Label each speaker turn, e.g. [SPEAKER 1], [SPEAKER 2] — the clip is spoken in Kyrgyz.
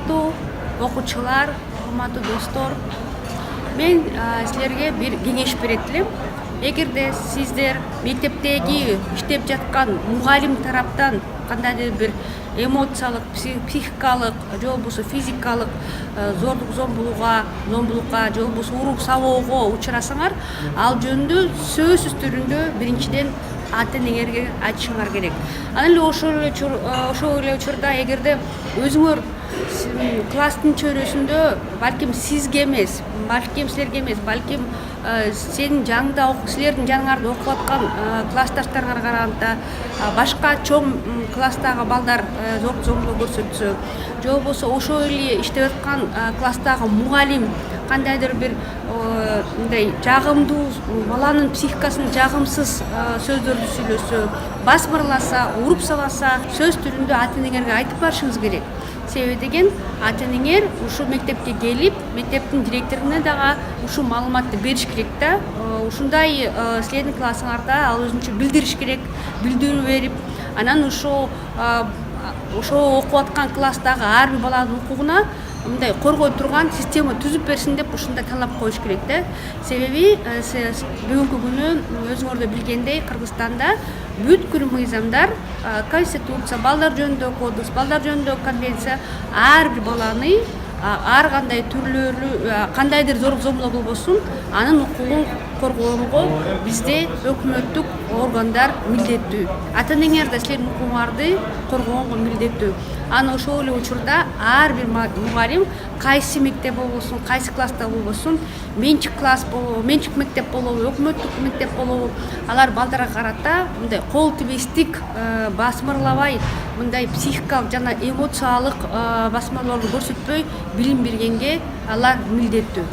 [SPEAKER 1] урматтуу окуучулар, урматтуу достор, мен силерге бир кеңеш берет элем. Эгерде сиздер мектептеги иштеп жаткан мугалим тараптан кандайдыр бир эмоциялык, психикалык же болбосо физикалык зордук зомбулукка же болбосо уруп сабоого учурасаңар, ал жөнүндө сөзсүз түрүндө биринчиден ата энеңерге айтышыңар керек. Анан эле ошол эле учурда эгерде өзүңөр класстын чөйрөсүндө балким сизге эмес, балким силерге эмес, балким сенин жаныңда силердин жаныңарда окуп аткан классташтарыңарга караганда башка чоң класстагы балдар зордук зомбулук көрсөтсө, же болбосо ошол эле иштеп аткан класстагы мугалим кандайдыр бир мындай жагымдуу баланын психикасын жагымсыз сөздөрдү сүйлөсө, басмырласа, уруп саласа, сөз түрүндө ата энеңерге айтып барышыңыз керек. Себеби деген ата энеңер ушул мектепке келип, мектептин директоруна дагы ушул маалыматты бериш керек да. Ушундай силердин классыңарда ал өзүнчө билдириш керек, билдирүү берип, анан ошо окуп аткан класстагы ар бир баланын укугуна мындай коргой турган система түзүп берсин деп ушундай талап коюш керек да. Себеби бүгүнкү күнү өзүңөр да билгендей Кыргызстанда бүткүл мыйзамдар, конституция, балдар жөнүндө кодекс, балдар жөнүндө конвенция ар бир баланы ар кандай түрлөрү кандайдыр зордук зомбулук болбосун анын укугун коргоого бизде өкмөттүк органдар милдеттүү. Ата энеңер да силердин укугуңарды коргоого милдеттүү. Аны ошол эле учурда ар бир мугалим кайсы мектеп болбосун, кайсы класста болбосун, менчик класс болобу, менчик мектеп болобу, өкмөттүк мектеп болобу, алар балдарга карата мындай кол тийбестик басмырлабай, мындай психикалык жана эмоциялык басмырлоорду көрсөтпөй билим бергенге алар милдеттүү.